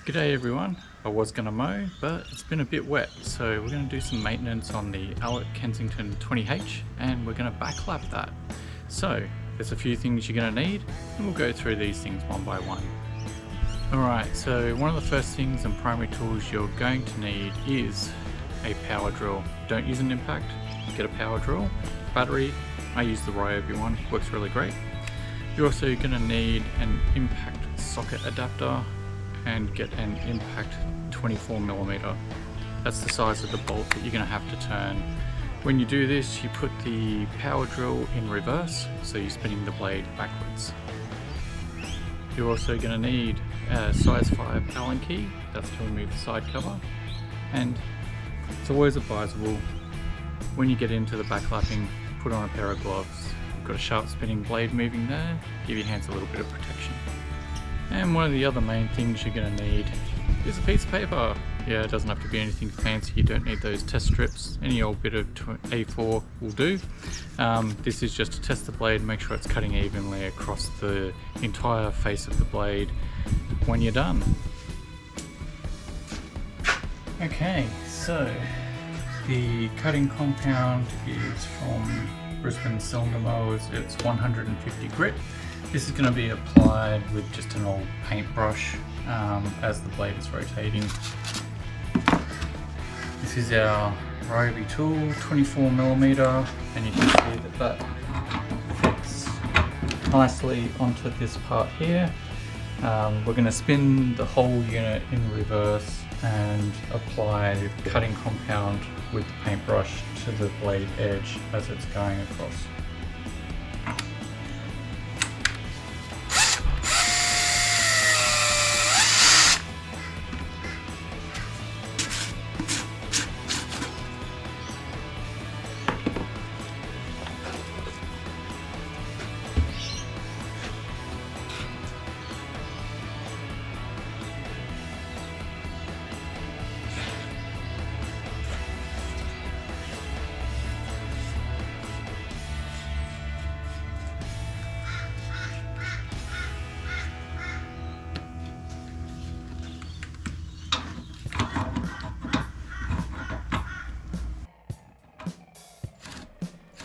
G'day everyone. I was going to mow, but it's been a bit wet, so we're going to do some maintenance on the Allett Kensington 20H and we're going to backlap that. So there's a few things you're going to need and we'll go through these things one by one. Alright, so one of the first things and primary tools you're going to need is a power drill. Don't use an impact, get a power drill. Battery, I use the Ryobi one, works really great. You're also going to need an impact socket adapter and get an impact 24mm. That's the size of the bolt that you're going to have to turn. When you do this, you put the power drill in reverse, so you're spinning the blade backwards. You're also going to need a size 5 Allen key, that's to remove the side cover, and it's always advisable when you get into the backlapping, put on a pair of gloves. You've got a sharp spinning blade moving there, give your hands a little bit of protection. And one of the other main things you're going to need is a piece of paper. Yeah, it doesn't have to be anything fancy, you don't need those test strips, any old bit of A4 will do. This is just to test the blade, make sure it's cutting evenly across the entire face of the blade when you're done. Okay, so the cutting compound is from Brisbane cylinder mowers, it's 150 grit. This is going to be applied with just an old paintbrush as the blade is rotating. This is our Ryobi tool, 24mm, and you can see that fits nicely onto this part here. We're going to spin the whole unit in reverse and apply the cutting compound with the paintbrush to the blade edge as it's going across.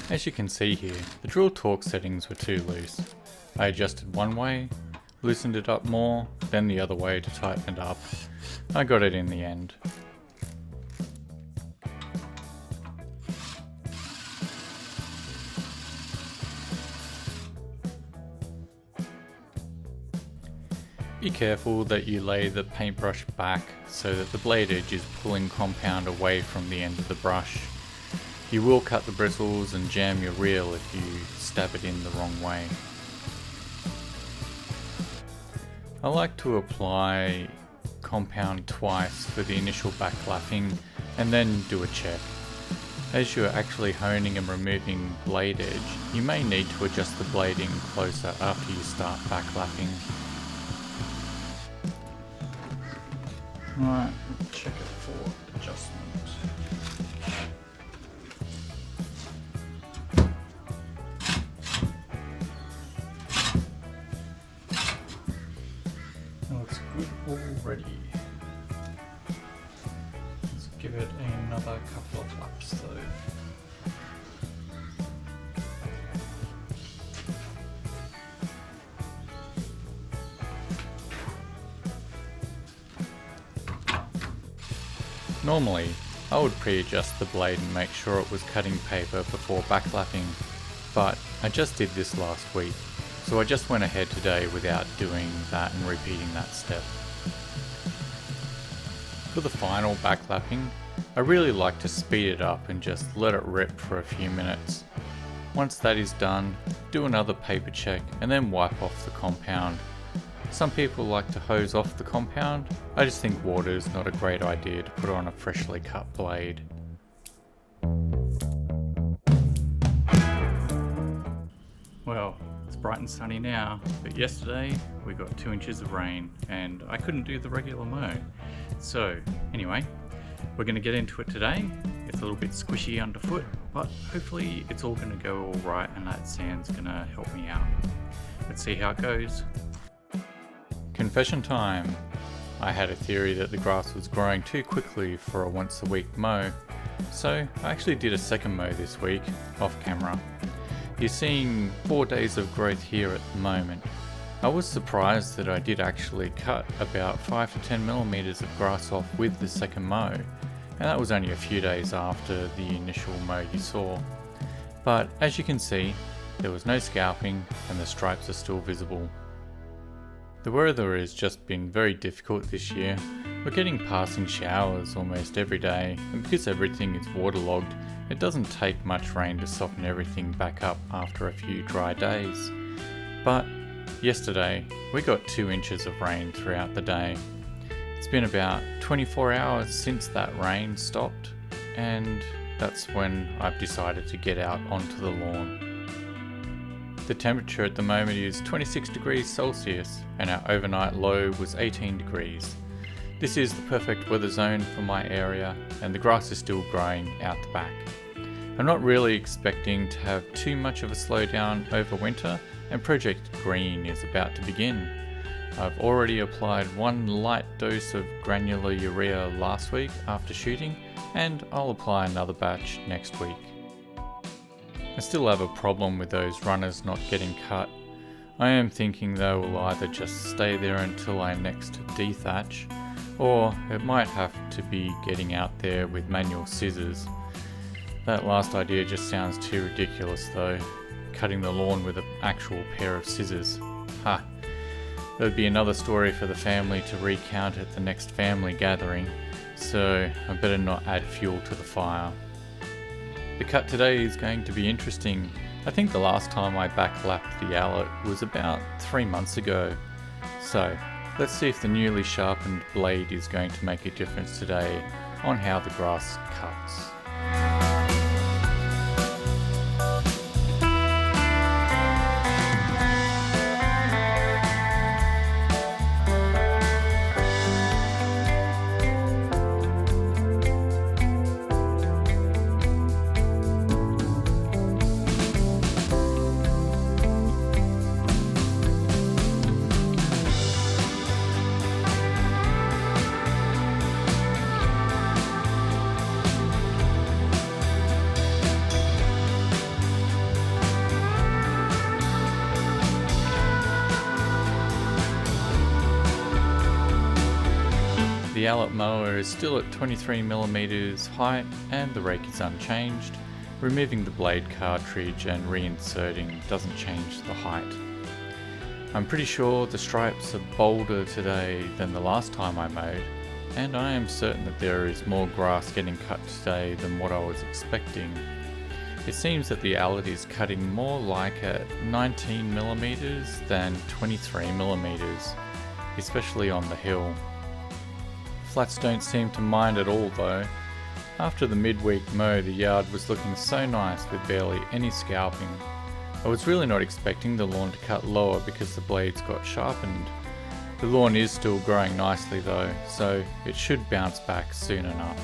As you can see here, the drill torque settings were too loose. I adjusted one way, loosened it up more, then the other way to tighten it up. I got it in the end. Be careful that you lay the paintbrush back so that the blade edge is pulling compound away from the end of the brush. You will cut the bristles and jam your reel if you stab it in the wrong way. I like to apply compound twice for the initial backlapping and then do a check. As you're actually honing and removing blade edge, you may need to adjust the blading closer after you start backlapping. Right, check it for adjustment. Looks good already. Let's give it another couple of laps though. Normally, I would pre-adjust the blade and make sure it was cutting paper before backlapping, but I just did this last week. So I just went ahead today without doing that and repeating that step. For the final backlapping, I really like to speed it up and just let it rip for a few minutes. Once that is done, do another paper check and then wipe off the compound. Some people like to hose off the compound. I just think water is not a great idea to put on a freshly cut blade. Well, it's bright and sunny now, but yesterday we got 2 inches of rain and I couldn't do the regular mow. So anyway, we're going to get into it today. It's a little bit squishy underfoot, but hopefully it's all going to go all right and that sand's going to help me out. Let's see how it goes. Confession time. I had a theory that the grass was growing too quickly for a once a week mow, so I actually did a second mow this week, off camera. You're seeing 4 days of growth here at the moment. I was surprised that I did actually cut about 5 to 10 millimeters of grass off with the second mow, and that was only a few days after the initial mow you saw. But as you can see, there was no scalping and the stripes are still visible. The weather has just been very difficult this year. We're getting passing showers almost every day, and because everything is waterlogged, it doesn't take much rain to soften everything back up after a few dry days. But yesterday, we got 2 inches of rain throughout the day. It's been about 24 hours since that rain stopped, and that's when I've decided to get out onto the lawn. The temperature at the moment is 26 degrees Celsius, and our overnight low was 18 degrees. This is the perfect weather zone for my area, and the grass is still growing out the back. I'm not really expecting to have too much of a slowdown over winter, and Project Green is about to begin. I've already applied 1 light dose of granular urea last week after shooting, and I'll apply another batch next week. I still have a problem with those runners not getting cut. I am thinking they will either just stay there until I next dethatch, or it might have to be getting out there with manual scissors. That last idea just sounds too ridiculous though, cutting the lawn with an actual pair of scissors. Ha! There'd be another story for the family to recount at the next family gathering, so I better not add fuel to the fire. The cut today is going to be interesting. I think the last time I backlapped the Allett was about 3 months ago. So, let's see if the newly sharpened blade is going to make a difference today on how the grass cuts. The Allett mower is still at 23mm height and the rake is unchanged. Removing the blade cartridge and reinserting doesn't change the height. I'm pretty sure the stripes are bolder today than the last time I mowed, and I am certain that there is more grass getting cut today than what I was expecting. It seems that the Allett is cutting more like at 19mm than 23mm, especially on the hill. Flats don't seem to mind at all though. After the midweek mow, the yard was looking so nice with barely any scalping. I was really not expecting the lawn to cut lower because the blades got sharpened. The lawn is still growing nicely though, so it should bounce back soon enough.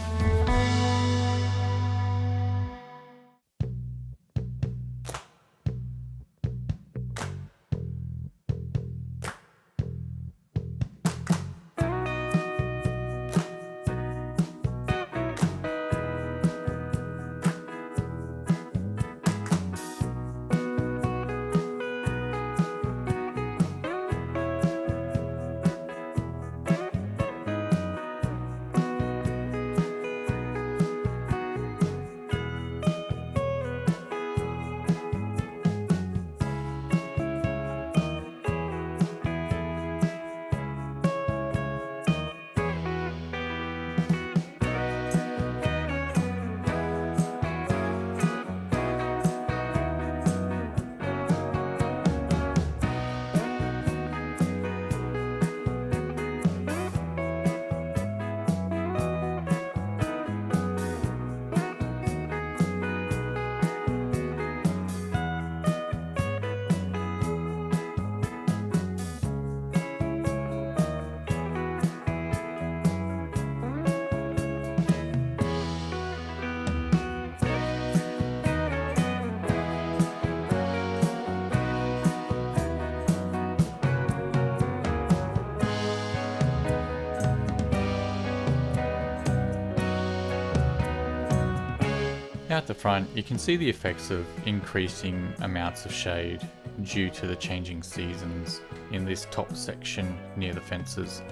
Out the front, you can see the effects of increasing amounts of shade due to the changing seasons in this top section near the fences.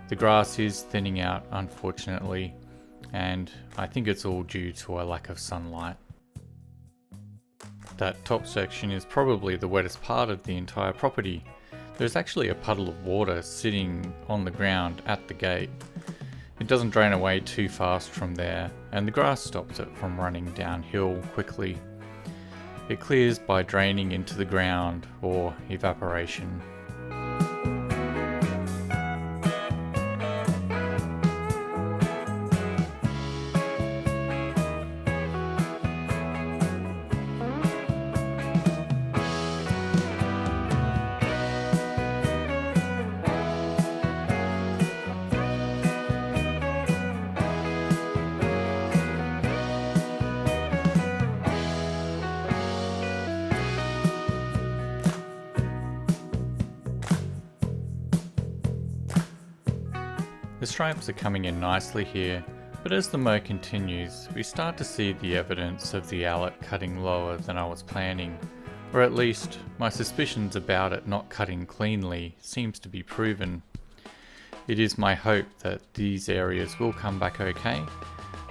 The grass is thinning out, unfortunately, and I think it's all due to a lack of sunlight. That top section is probably the wettest part of the entire property. There's actually a puddle of water sitting on the ground at the gate. It doesn't drain away too fast from there, and the grass stops it from running downhill quickly. It clears by draining into the ground or evaporation. The stripes are coming in nicely here, but as the mow continues, we start to see the evidence of the Allett cutting lower than I was planning, or at least my suspicions about it not cutting cleanly seems to be proven. It is my hope that these areas will come back okay.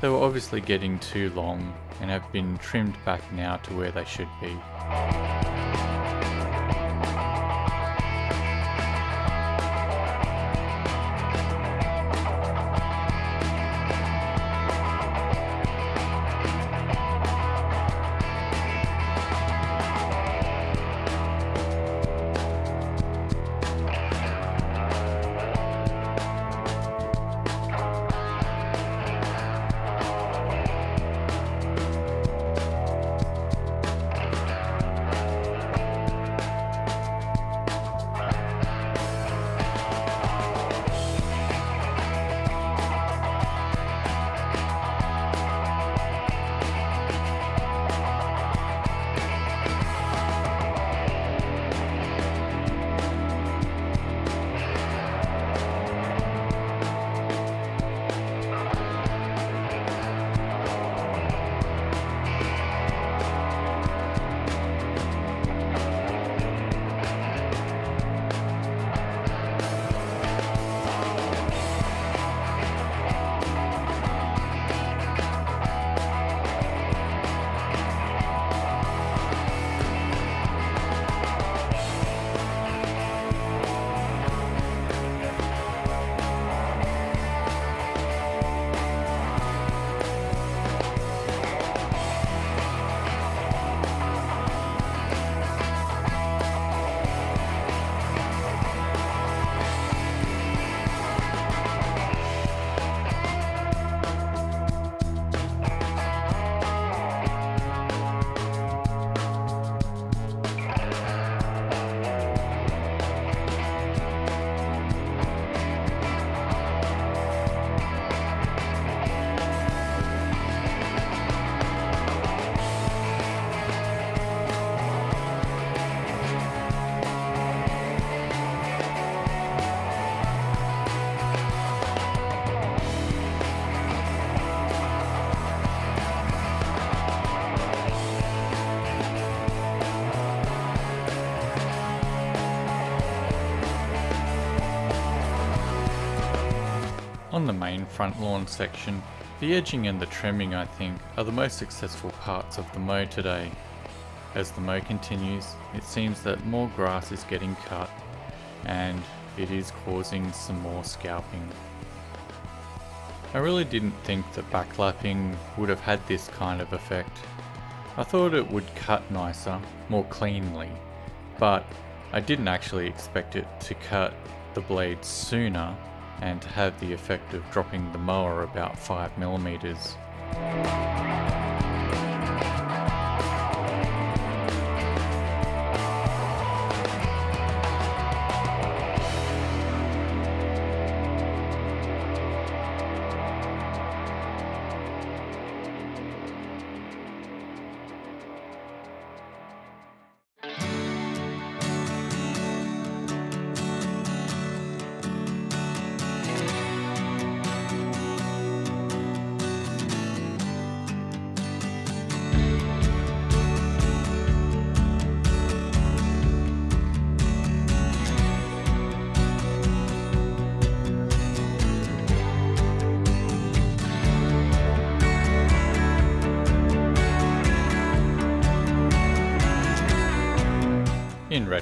They were obviously getting too long and have been trimmed back now to where they should be. On the main front lawn section, the edging and the trimming, I think, are the most successful parts of the mow today. As the mow continues, it seems that more grass is getting cut and it is causing some more scalping. I really didn't think that backlapping would have had this kind of effect. I thought it would cut nicer, more cleanly, but I didn't actually expect it to cut the blade sooner and to have the effect of dropping the mower about 5mm.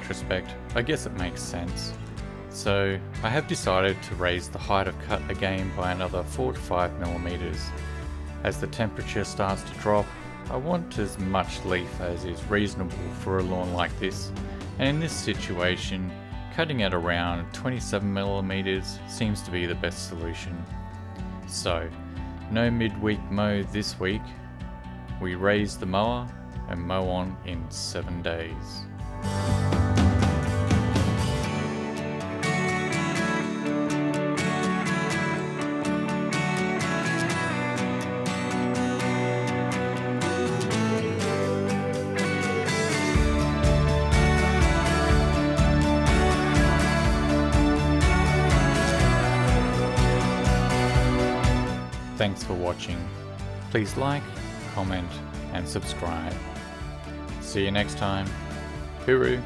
retrospect, I guess it makes sense. So I have decided to raise the height of cut again by another 4 to 5 millimeters. As the temperature starts to drop, I want as much leaf as is reasonable for a lawn like this, and in this situation, cutting at around 27 millimeters seems to be the best solution. So, no midweek mow this week. We raise the mower and mow on in 7 days. Thanks for watching. Please like, comment and subscribe. See you next time. Hooroo!